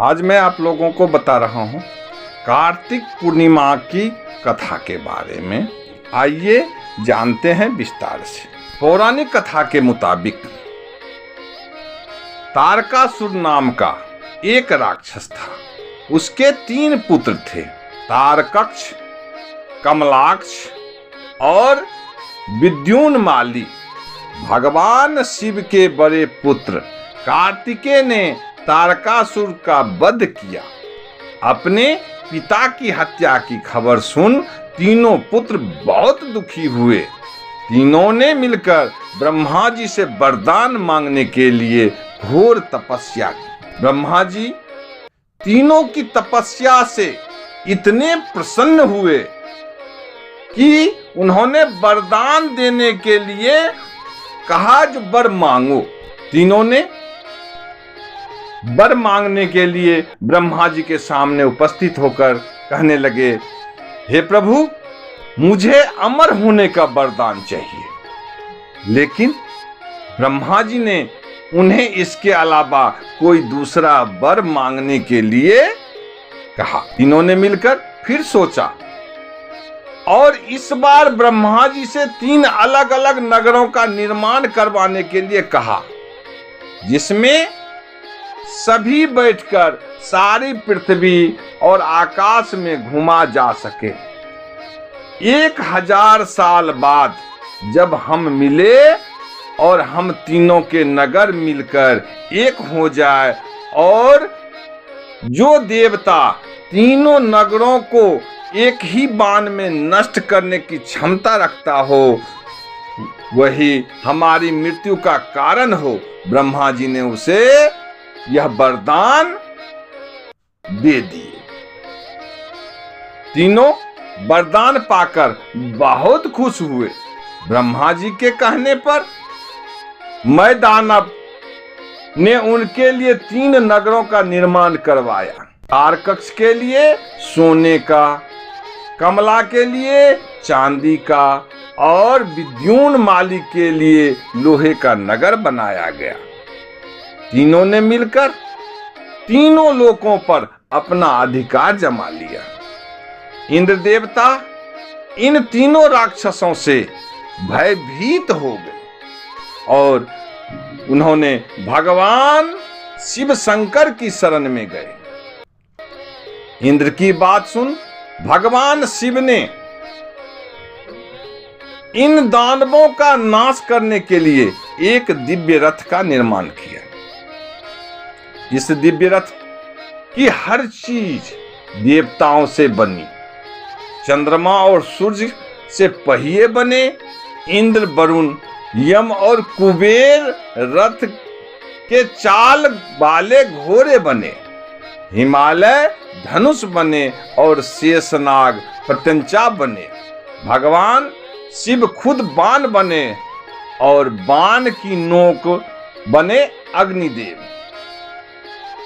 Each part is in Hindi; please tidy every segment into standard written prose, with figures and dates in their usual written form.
आज मैं आप लोगों को बता रहा हूँ कार्तिक पूर्णिमा की कथा के बारे में। आइए जानते हैं विस्तार से। पौराणिक कथा के मुताबिक तारकासुर नाम का एक राक्षस था। उसके 3 पुत्र थे, तारकक्ष, कमलाक्ष और विद्युन्माली। भगवान शिव के बड़े पुत्र कार्तिकेय ने तारकासुर का वध किया। अपने पिता की हत्या की खबर सुन तीनों पुत्र बहुत दुखी हुए। तीनों ने मिलकर ब्रह्मा जी से वरदान मांगने के लिए घोर तपस्या की। ब्रह्मा जी तीनों की तपस्या से इतने प्रसन्न हुए कि उन्होंने वरदान देने के लिए कहा, जो वर मांगो। तीनों ने वर मांगने के लिए ब्रह्मा जी के सामने उपस्थित होकर कहने लगे, हे प्रभु, मुझे अमर होने का वरदान चाहिए। लेकिन ब्रह्मा जी ने उन्हें इसके अलावा कोई दूसरा वर मांगने के लिए कहा। तीनों ने मिलकर फिर सोचा और इस बार ब्रह्मा जी से 3 अलग अलग नगरों का निर्माण करवाने के लिए कहा, जिसमें सभी बैठकर सारी पृथ्वी और आकाश में घुमा जा सके। 1000 साल बाद जब हम मिले और हम तीनों के नगर मिलकर एक हो जाए और जो देवता तीनों नगरों को एक ही बाण में नष्ट करने की क्षमता रखता हो, वही हमारी मृत्यु का कारण हो। ब्रह्मा जी ने उसे यह वरदान दे दिए। तीनों वरदान पाकर बहुत खुश हुए। ब्रह्मा जी के कहने पर मैं दानव ने उनके लिए 3 नगरों का निर्माण करवाया। तारकक्ष के लिए सोने का, कमला के लिए चांदी का और विद्युन्माली के लिए लोहे का नगर बनाया गया। तीनों ने मिलकर तीनों लोकों पर अपना अधिकार जमा लिया। इंद्र देवता इन तीनों राक्षसों से भयभीत हो गए और उन्होंने भगवान शिव शंकर की शरण में गए। इंद्र की बात सुन भगवान शिव ने इन दानवों का नाश करने के लिए एक दिव्य रथ का निर्माण किया। इस दिव्य रथ की हर चीज देवताओं से बनी। चंद्रमा और सूर्य से पहिए बने। इंद्र, वरुण, यम और कुबेर रथ के चाल वाले घोड़े बने। हिमालय धनुष बने और शेषनाग प्रत्यंचा बने। भगवान शिव खुद बाण बने और बाण की नोक बने अग्निदेव।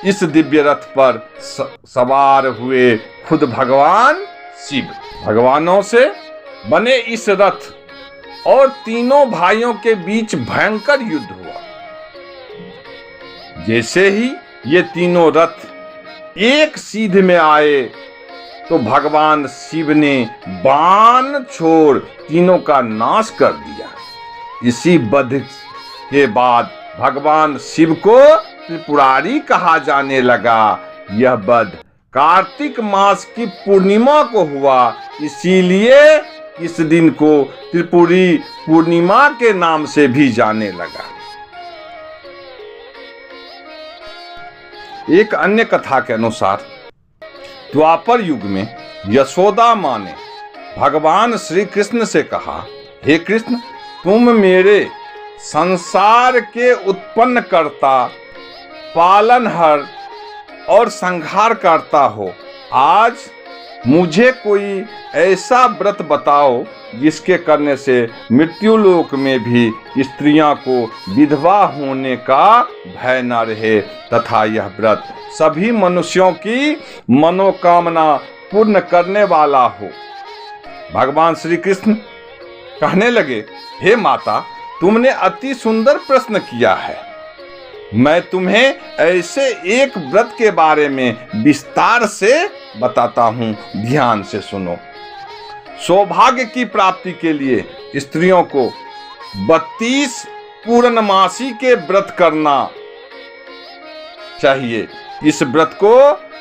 इस दिव्य रथ पर सवार हुए खुद भगवान शिव। भगवानों से बने इस रथ और तीनों भाइयों के बीच भयंकर युद्ध हुआ। जैसे ही ये तीनों रथ एक सीध में आए तो भगवान शिव ने बाण छोड़ तीनों का नाश कर दिया। इसी वध के बाद भगवान शिव को त्रिपुरारी कहा जाने लगा। यह वध कार्तिक मास की पूर्णिमा को हुआ, इसीलिए इस दिन को त्रिपुरी पूर्णिमा के नाम से भी जाने लगा। एक अन्य कथा के अनुसार द्वापर युग में यशोदा माँ ने भगवान श्री कृष्ण से कहा, हे कृष्ण, तुम मेरे संसार के उत्पन्न करता, पालनहार और संहार करता हो। आज मुझे कोई ऐसा व्रत बताओ जिसके करने से मृत्युलोक में भी स्त्रियां को विधवा होने का भय न रहे तथा यह व्रत सभी मनुष्यों की मनोकामना पूर्ण करने वाला हो। भगवान श्री कृष्ण कहने लगे, हे माता, तुमने अति सुंदर प्रश्न किया है। मैं तुम्हें ऐसे एक व्रत के बारे में विस्तार से बताता हूं, ध्यान से सुनो। सौभाग्य की प्राप्ति के लिए स्त्रियों को 32 पूर्णमासी के व्रत करना चाहिए। इस व्रत को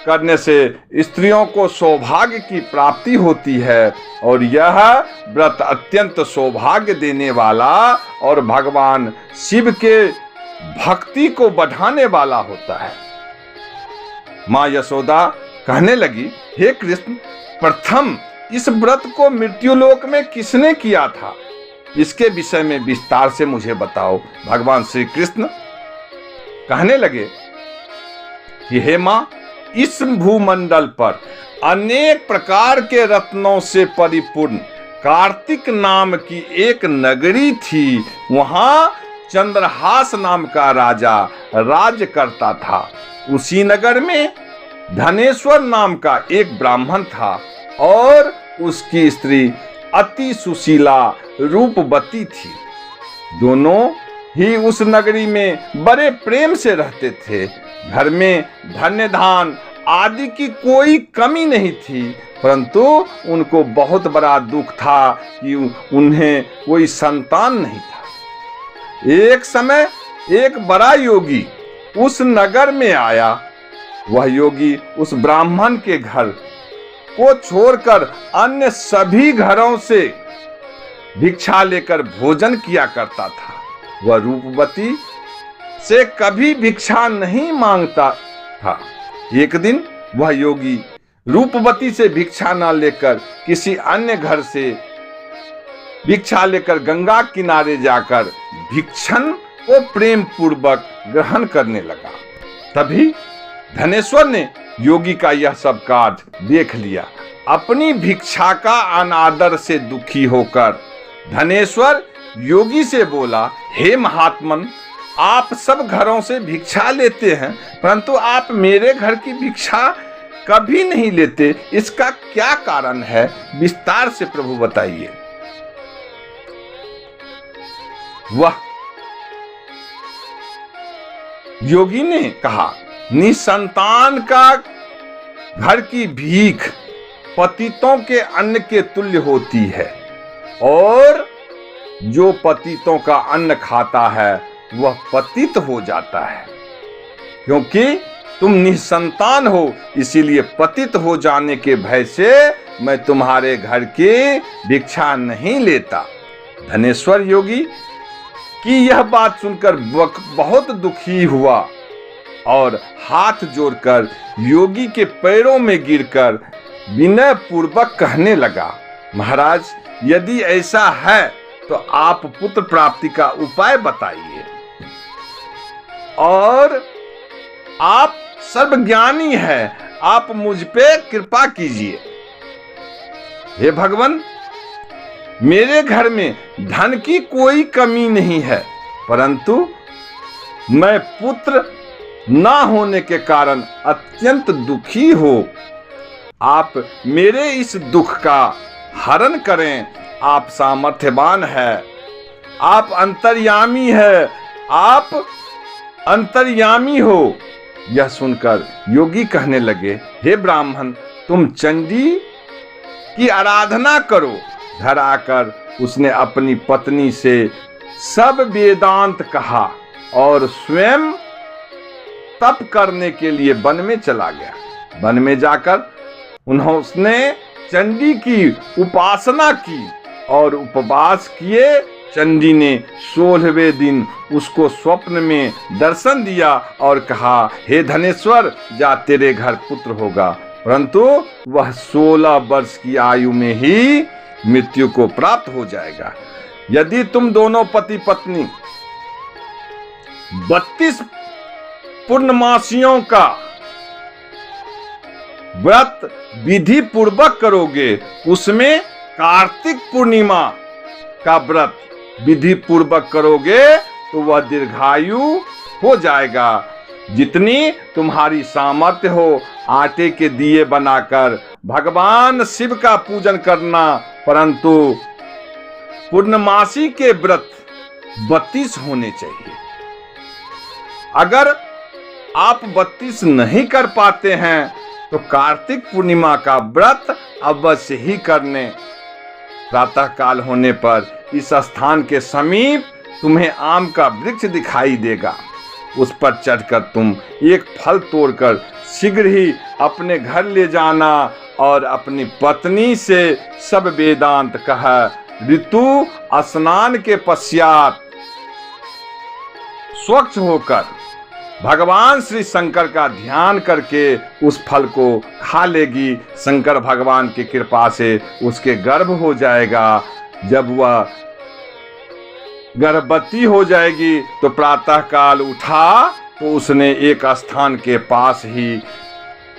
करने से स्त्रियों को सौभाग्य की प्राप्ति होती है और यह व्रत अत्यंत सौभाग्य देने वाला और भगवान शिव के भक्ति को बढ़ाने वाला होता है। मां यशोदा कहने लगी, हे कृष्ण, प्रथम इस व्रत को मृत्युलोक में किसने किया था? इसके विषय में विस्तार से मुझे बताओ। भगवान श्री कृष्ण कहने लगे कि हे मां, इस भूमंडल पर अनेक प्रकार के रत्नों से परिपूर्ण कार्तिक नाम की एक नगरी थी। वहां चंद्रहास नाम का राजा राज्य करता था। उसी नगर में धनेश्वर नाम का एक ब्राह्मण था और उसकी स्त्री अति सुशीला रूपवती थी। दोनों ही उस नगरी में बड़े प्रेम से रहते थे। घर में धन्य धान आदि की कोई कमी नहीं थी, परंतु उनको बहुत बड़ा दुख था कि उन्हें कोई संतान नहीं था। एक समय एक बड़ा योगी उस नगर में आया। वह योगी उस ब्राह्मण के घर को छोड़कर अन्य सभी घरों से भिक्षा लेकर भोजन किया करता था। वह रूपवती से कभी भिक्षा नहीं मांगता था। एक दिन वह योगी रूपवती से भिक्षा न लेकर किसी अन्य घर से भिक्षा लेकर गंगा किनारे जाकर भिक्षण को प्रेम पूर्वक ग्रहण करने लगा। तभी धनेश्वर ने योगी का यह सब कार्य देख लिया। अपनी भिक्षा का अनादर से दुखी होकर धनेश्वर योगी से बोला, हे महात्मन, आप सब घरों से भिक्षा लेते हैं, परंतु आप मेरे घर की भिक्षा कभी नहीं लेते। इसका क्या कारण है? विस्तार से प्रभु बताइए। वह योगी ने कहा, निसंतान का घर की भीख पतितों के अन्न के तुल्य होती है और जो पतितों का अन्न खाता है वह पतित हो जाता है। क्योंकि तुम निसंतान हो, इसीलिए पतित हो जाने के भय से मैं तुम्हारे घर की भिक्षा नहीं लेता। धनेश्वर योगी की यह बात सुनकर बहुत दुखी हुआ और हाथ जोड़कर योगी के पैरों में गिरकर विनय पूर्वक कहने लगा, महाराज, यदि ऐसा है तो आप पुत्र प्राप्ति का उपाय बताइए और आप सर्वज्ञानी हैं, आप मुझ पे कृपा कीजिए। हे भगवान, मेरे घर में धन की कोई कमी नहीं है, परंतु मैं पुत्र ना होने के कारण अत्यंत दुखी हो। आप मेरे इस दुख का हरण करें। आप सामर्थ्यवान है, आप अंतर्यामी है, आप अंतर्यामी हो। यह सुनकर योगी कहने लगे, हे ब्राह्मण, तुम चंडी की आराधना करो। घर आकर उसने अपनी पत्नी से सब वेदांत कहा और स्वयं तप करने के लिए वन में चला गया। वन में जाकर उसने चंडी की उपासना की और उपवास किए। चंडी ने 16वें दिन उसको स्वप्न में दर्शन दिया और कहा, हे धनेश्वर, जा, तेरे घर पुत्र होगा। परंतु वह 16 वर्ष की आयु में ही मृत्यु को प्राप्त हो जाएगा। यदि तुम दोनों पति पत्नी 32 पूर्णमासियों का व्रत विधि पूर्वक करोगे, उसमें कार्तिक पूर्णिमा का व्रत विधि पूर्वक करोगे तो वह दीर्घायु हो जाएगा। जितनी तुम्हारी सामर्थ्य हो, आटे के दिए बनाकर भगवान शिव का पूजन करना, परंतु पूर्णमासी के व्रत 32 होने चाहिए। अगर आप 32 नहीं कर पाते हैं तो कार्तिक पूर्णिमा का व्रत अवश्य ही करने। प्रातः काल होने पर इस स्थान के समीप तुम्हें आम का वृक्ष दिखाई देगा। उस पर चढ़कर तुम एक फल तोड़कर शीघ्र ही अपने घर ले जाना और अपनी पत्नी से सब वेदांत कह ऋतु स्नान के पश्चात स्वच्छ होकर भगवान श्री शंकर का ध्यान करके उस फल को खा लेगी। शंकर भगवान की कृपा से उसके गर्भ हो जाएगा। जब वह गर्भवती हो जाएगी तो प्रातः काल उठा तो उसने एक स्थान के पास ही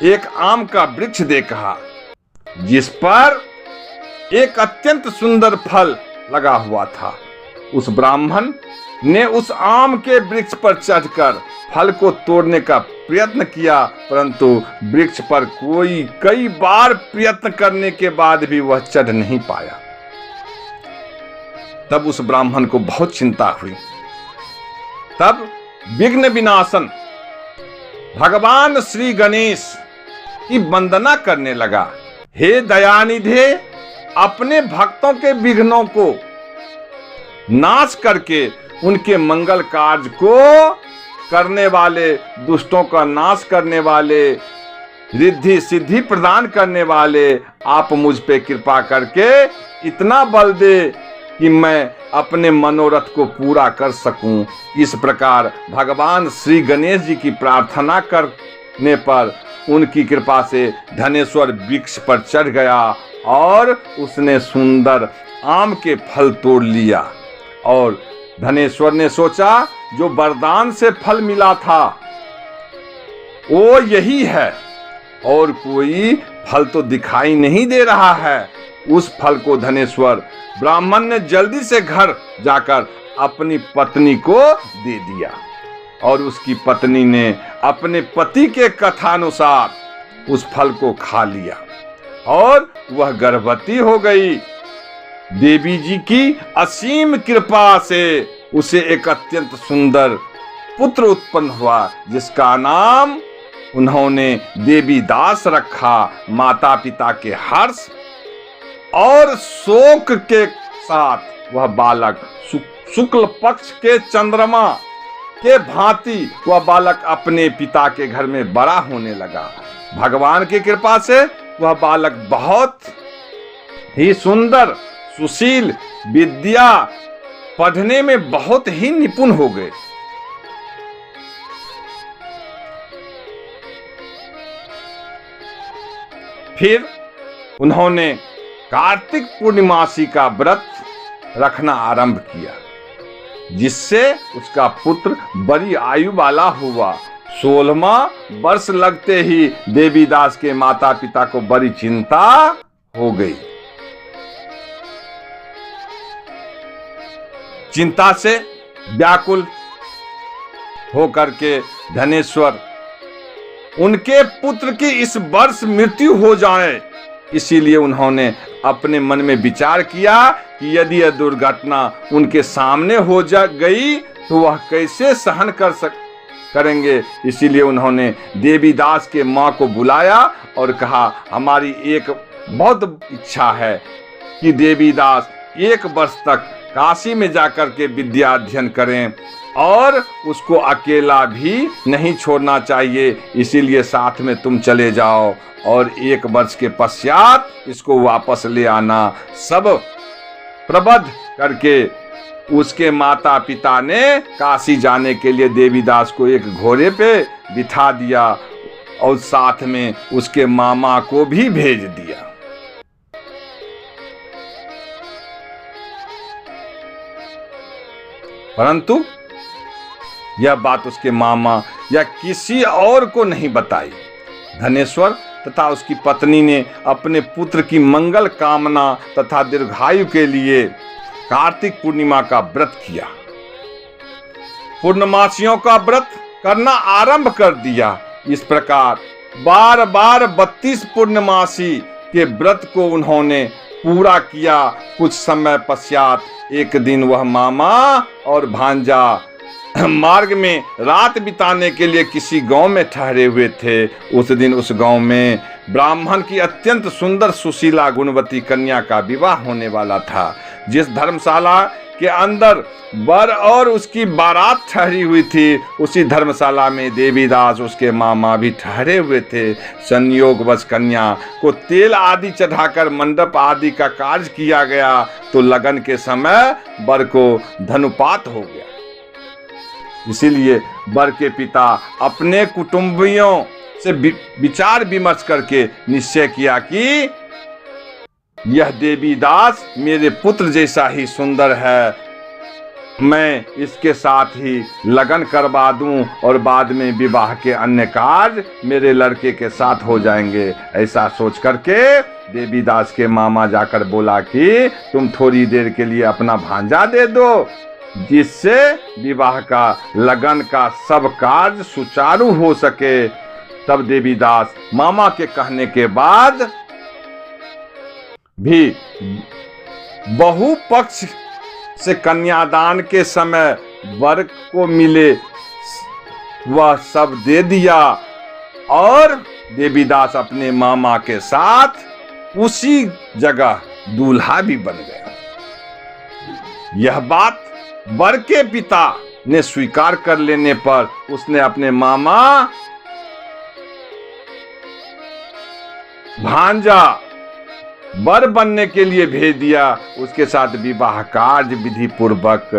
एक आम का वृक्ष देखा जिस पर एक अत्यंत सुंदर फल लगा हुआ था। उस ब्राह्मण ने उस आम के वृक्ष पर चढ़कर फल को तोड़ने का प्रयत्न किया, परंतु वृक्ष पर कई बार प्रयत्न करने के बाद भी वह चढ़ नहीं पाया। तब उस ब्राह्मण को बहुत चिंता हुई। तब विघ्न विनाशन भगवान श्री गणेश की वंदना करने लगा। हे दयानिधे, अपने भक्तों के विघ्नों को नाश करके उनके मंगल कार्य को करने वाले, दुष्टों का नाश करने वाले, रिद्धि सिद्धि प्रदान करने वाले, आप मुझ पे कृपा करके इतना बल दे कि मैं अपने मनोरथ को पूरा कर सकूं। इस प्रकार भगवान श्री गणेश जी की प्रार्थना करने पर उनकी कृपा से धनेश्वर वृक्ष पर चढ़ गया और उसने सुंदर आम के फल तोड़ लिया। और धनेश्वर ने सोचा जो वरदान से फल मिला था वो यही है और कोई फल तो दिखाई नहीं दे रहा है। उस फल को धनेश्वर ब्राह्मण ने जल्दी से घर जाकर अपनी पत्नी को दे दिया और उसकी पत्नी ने अपने पति के कथानुसार उस फल को खा लिया और वह गर्भवती हो गई। देवी जी की असीम कृपा से उसे एक अत्यंत सुंदर पुत्र उत्पन्न हुआ जिसका नाम उन्होंने देवी दास रखा। माता पिता के हर्ष और शोक के साथ वह बालक शुक्ल पक्ष के चंद्रमा के भांति वह बालक अपने पिता के घर में बड़ा होने लगा। भगवान की कृपा से वह बालक बहुत ही सुंदर, सुशील, विद्या पढ़ने में बहुत ही निपुण हो गए। फिर उन्होंने कार्तिक पूर्णिमासी का व्रत रखना आरंभ किया जिससे उसका पुत्र बड़ी आयु वाला हुआ। 16वां वर्ष लगते ही देवीदास के माता पिता को बड़ी चिंता हो गई। चिंता से व्याकुल होकर के धनेश्वर उनके पुत्र की इस वर्ष मृत्यु हो जाए, इसीलिए उन्होंने अपने मन में विचार किया कि यदि यह दुर्घटना उनके सामने हो जा गई तो वह कैसे सहन करेंगे। इसीलिए उन्होंने देवीदास के माँ को बुलाया और कहा, हमारी एक बहुत इच्छा है कि देवीदास 1 वर्ष तक काशी में जाकर के विद्या अध्ययन करें और उसको अकेला भी नहीं छोड़ना चाहिए, इसीलिए साथ में तुम चले जाओ और 1 वर्ष के पश्चात इसको वापस ले आना। सब प्रबंध करके उसके माता पिता ने काशी जाने के लिए देवीदास को एक घोड़े पे बिठा दिया और साथ में उसके मामा को भी भेज दिया। परंतु यह बात उसके मामा या किसी और को नहीं बताई। धनेश्वर तथा उसकी पत्नी ने अपने पुत्र की मंगल कामना तथा दीर्घायु के लिए कार्तिक पूर्णिमा का व्रत किया। पूर्णमासियों का व्रत करना आरंभ कर दिया। इस प्रकार बार बार 32 पूर्णमासी के व्रत को उन्होंने पूरा किया। कुछ समय पश्चात एक दिन वह मामा और भांजा मार्ग में रात बिताने के लिए किसी गांव में ठहरे हुए थे। उस दिन उस गांव में ब्राह्मण की अत्यंत सुंदर सुशीला गुणवती कन्या का विवाह होने वाला था। जिस धर्मशाला के अंदर वर और उसकी बारात ठहरी हुई थी, उसी धर्मशाला में देवीदास उसके मामा भी ठहरे हुए थे। संयोगवश कन्या को तेल आदि चढ़ाकर मंडप आदि का कार्य किया गया तो लगन के समय वर को धनुपात हो गया। इसीलिए वर के पिता अपने कुटुंबियों से विचार विमर्श करके निश्चय किया कि यह देवीदास मेरे पुत्र जैसा ही सुंदर है, मैं इसके साथ ही लगन करवा दूं और बाद में विवाह के अन्य कार्य मेरे लड़के के साथ हो जाएंगे। ऐसा सोच करके देवीदास के मामा जाकर बोला कि तुम थोड़ी देर के लिए अपना भांजा दे दो, जिससे विवाह का लगन का सब कार्य सुचारू हो सके। तब देवीदास मामा के कहने के बाद भी बहु पक्ष से कन्यादान के समय वर को मिले वह सब दे दिया और देवीदास अपने मामा के साथ उसी जगह दूल्हा भी बन गया। यह बात वर के पिता ने स्वीकार कर लेने पर उसने अपने मामा भांजा वर बनने के लिए भेज दिया। उसके साथ विवाह कार्य विधि पूर्वक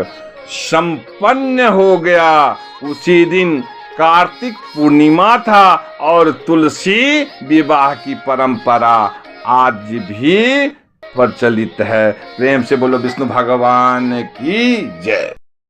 संपन्न हो गया। उसी दिन कार्तिक पूर्णिमा था और तुलसी विवाह की परंपरा आज भी प्रचलित है। प्रेम से बोलो विष्णु भगवान की जय।